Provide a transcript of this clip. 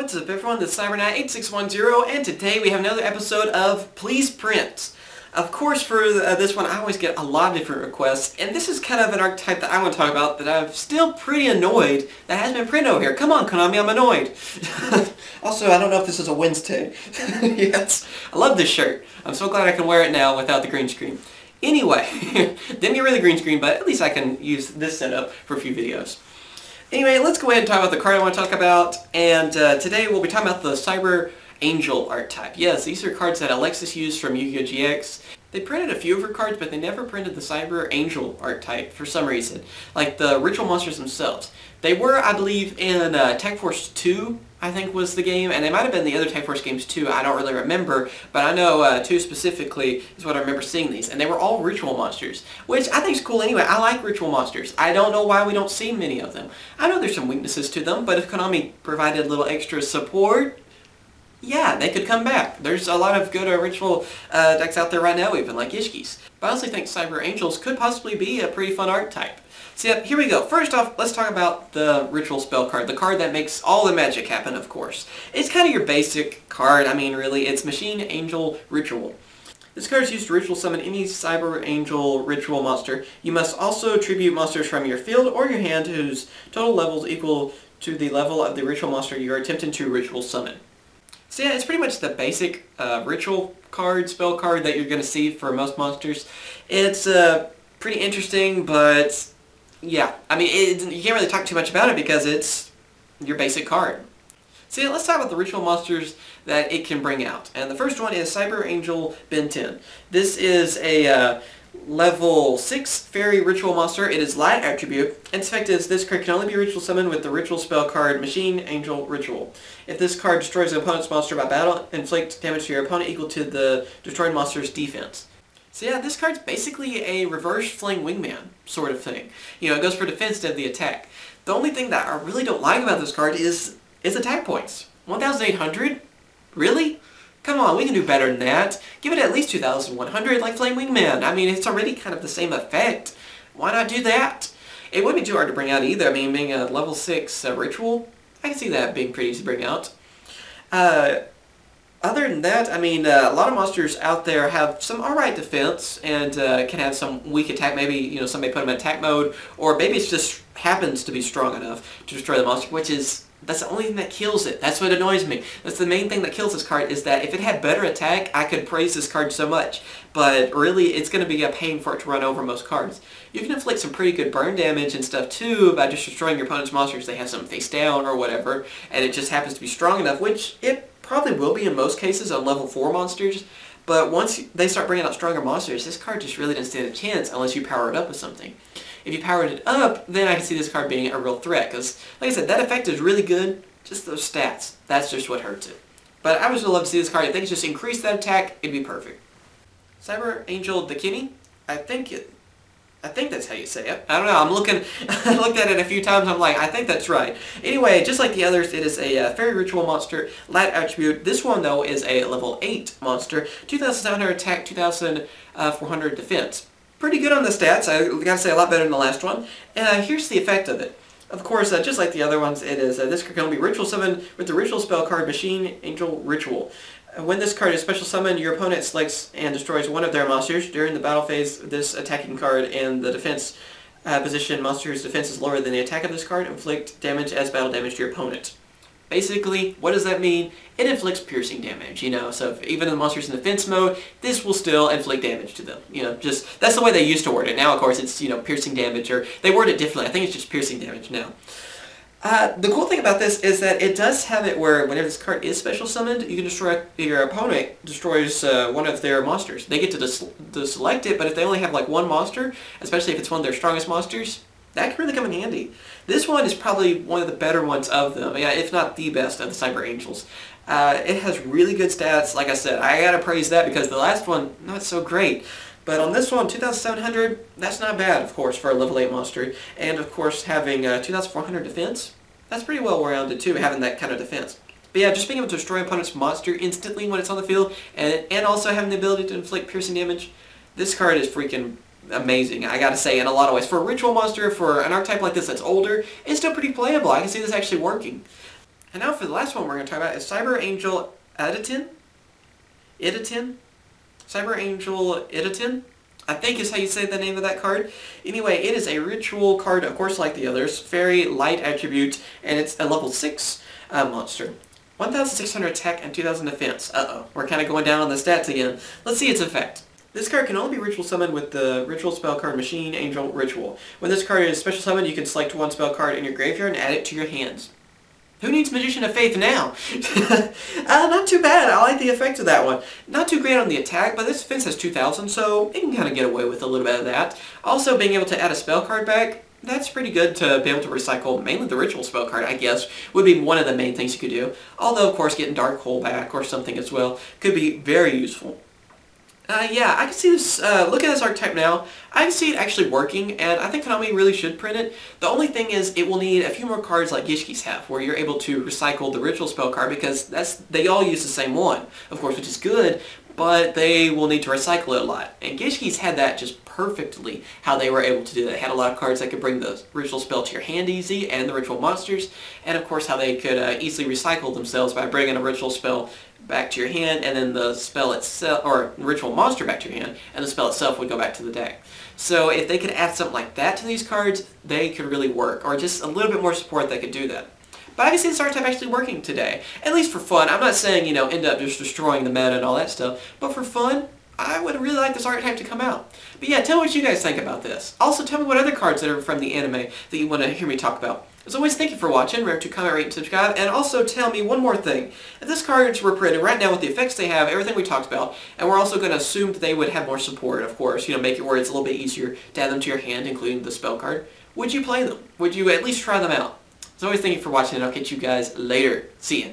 What's up everyone, this is CyberKnight 8610 and today we have another episode of Please Print. Of course for this one I always get a lot of different requests, and this is kind of an archetype that I want to talk about that I'm still pretty annoyed that has been printed over here. Come on Konami, I'm annoyed. Also, I don't know if this is a Wednesday. Yes, I love this shirt. I'm so glad I can wear it now without the green screen. Anyway, didn't get rid of the green screen, but at least I can use this setup for a few videos. Anyway, let's go ahead and talk about the card I want to talk about, and today we'll be talking about the Cyber Angel archetype. Yes, these are cards that Alexis used from Yugioh GX. They printed a few of her cards, but they never printed the Cyber Angel archetype for some reason, like the ritual monsters themselves. They were, I believe, in Tag Force 2, I think was the game, and they might have been the other Tag Force games too, I don't really remember, but I know 2 specifically is what I remember seeing these, and they were all ritual monsters, which I think is cool anyway. I like ritual monsters. I don't know why we don't see many of them. I know there's some weaknesses to them, but if Konami provided a little extra support, yeah, they could come back. There's a lot of good ritual decks out there right now, even like Ishki's. But I honestly think Cyber Angels could possibly be a pretty fun archetype. So yeah, here we go. First off, let's talk about the ritual spell card, the card that makes all the magic happen, of course. It's kind of your basic card. I mean, really, it's Machine Angel Ritual. This card is used to ritual summon any Cyber Angel ritual monster. You must also tribute monsters from your field or your hand whose total level is equal to the level of the ritual monster you are attempting to ritual summon. So yeah, it's pretty much the basic ritual card, spell card that you're going to see for most monsters. It's pretty interesting, but yeah, I mean, you can't really talk too much about it because it's your basic card. So yeah, let's talk about the ritual monsters that it can bring out. And the first one is Cyber Angel Benten. This is a level 6 fairy ritual monster. It is light attribute. Its effect is this card can only be ritual summoned with the ritual spell card Machine Angel Ritual. If this card destroys an opponent's monster by battle, inflict damage to your opponent equal to the destroyed monster's defense. So yeah, this card's basically a reverse fling wingman sort of thing. You know, it goes for defense instead of the attack. The only thing that I really don't like about this card is its attack points. 1,800? Really? Come on, we can do better than that. Give it at least 2,100 like Flame Wingman. I mean, it's already kind of the same effect. Why not do that? It wouldn't be too hard to bring out either. I mean, being a level 6 ritual, I can see that being pretty easy to bring out. Other than that, I mean, a lot of monsters out there have some alright defense and can have some weak attack. Maybe, you know, somebody put them in attack mode, or maybe it just happens to be strong enough to destroy the monster, which is, that's the only thing that kills it. That's what annoys me. That's the main thing that kills this card, is that if it had better attack, I could praise this card so much. But really, it's going to be a pain for it to run over most cards. You can inflict some pretty good burn damage and stuff too by just destroying your opponent's monsters. They have some face down or whatever, and it just happens to be strong enough, which it probably will be in most cases on level 4 monsters. But once they start bringing out stronger monsters, this card just really doesn't stand a chance unless you power it up with something. If you powered it up, then I can see this card being a real threat, because, like I said, that effect is really good, just those stats. That's just what hurts it. But I would still love to see this card. If they could just increase that attack, it'd be perfect. Cyber Angel Dakini? I think that's how you say it. I don't know, I looked at it a few times, I'm like, I think that's right. Anyway, just like the others, it is a fairy ritual monster, light attribute. This one, though, is a level 8 monster, 2,700 attack, 2,400 defense. Pretty good on the stats. I gotta say a lot better than the last one. Here's the effect of it. Of course, just like the other ones, it is this card can only be ritual summoned with the ritual spell card Machine Angel Ritual. When this card is special summoned, your opponent selects and destroys one of their monsters. During the battle phase, this attacking card and the defense position monster's defense is lower than the attack of this card. Inflict damage as battle damage to your opponent. Basically, what does that mean? It inflicts piercing damage, you know, so if even the monster's in defense mode, this will still inflict damage to them, you know, just, that's the way they used to word it. Now, of course, it's, you know, piercing damage, or they word it differently. I think it's just piercing damage now. The cool thing about this is that it does have it where whenever this card is special summoned, you can destroy, your opponent destroys one of their monsters. They get to select it, but if they only have like one monster, especially if it's one of their strongest monsters, that can really come in handy. This one is probably one of the better ones of them, yeah, if not the best of the Cyber Angels. It has really good stats. Like I said, I gotta praise that because the last one, not so great. But on this one, 2,700, that's not bad, of course, for a level 8 monster. And of course, having 2,400 defense, that's pretty well rounded too, having that kind of defense. But yeah, just being able to destroy an opponent's monster instantly when it's on the field, and also having the ability to inflict piercing damage, this card is freaking amazing, I gotta say, in a lot of ways. For a ritual monster, for an archetype like this that's older, it's still pretty playable. I can see this actually working. And now for the last one we're going to talk about is Cyber Angel Editin? Editin? Cyber Angel Editin? I think is how you say the name of that card. Anyway, it is a ritual card, of course like the others. Very light attribute, and it's a level 6 monster. 1,600 attack and 2,000 defense. Uh-oh, we're kind of going down on the stats again. Let's see its effect. This card can only be ritual summoned with the ritual spell card Machine Angel Ritual. When this card is special summoned, you can select one spell card in your graveyard and add it to your hands. Who needs Magician of Faith now? Not too bad. I like the effect of that one. Not too great on the attack, but this defense has 2,000, so it can kind of get away with a little bit of that. Also, being able to add a spell card back, that's pretty good to be able to recycle. Mainly the ritual spell card, I guess, would be one of the main things you could do. Although, of course, getting Dark Hole back or something as well could be very useful. Yeah, I can see this, look at this archetype now, I can see it actually working, and I think Konami really should print it. The only thing is, it will need a few more cards like Gishki's have, where you're able to recycle the ritual spell card, because they all use the same one, of course, which is good, but they will need to recycle it a lot. And Gishki's had that just perfectly, how they were able to do that. They had a lot of cards that could bring the ritual spell to your hand easy, and the ritual monsters, and of course how they could easily recycle themselves by bringing a ritual spell back to your hand, and then the spell itself, or the ritual monster back to your hand, and the spell itself would go back to the deck. So if they could add something like that to these cards, they could really work, or just a little bit more support that could do that. But I can see this archetype actually working today, at least for fun. I'm not saying, you know, end up just destroying the meta and all that stuff, but for fun, I would really like this archetype to come out. But yeah, tell me what you guys think about this. Also, tell me what other cards that are from the anime that you want to hear me talk about. As always, thank you for watching. Remember to comment, rate, and subscribe. And also tell me one more thing. If this cards were printed right now with the effects they have, everything we talked about, and we're also going to assume that they would have more support, of course, you know, make it where it's a little bit easier to add them to your hand, including the spell card, would you play them? Would you at least try them out? As always, thank you for watching, and I'll catch you guys later. See ya.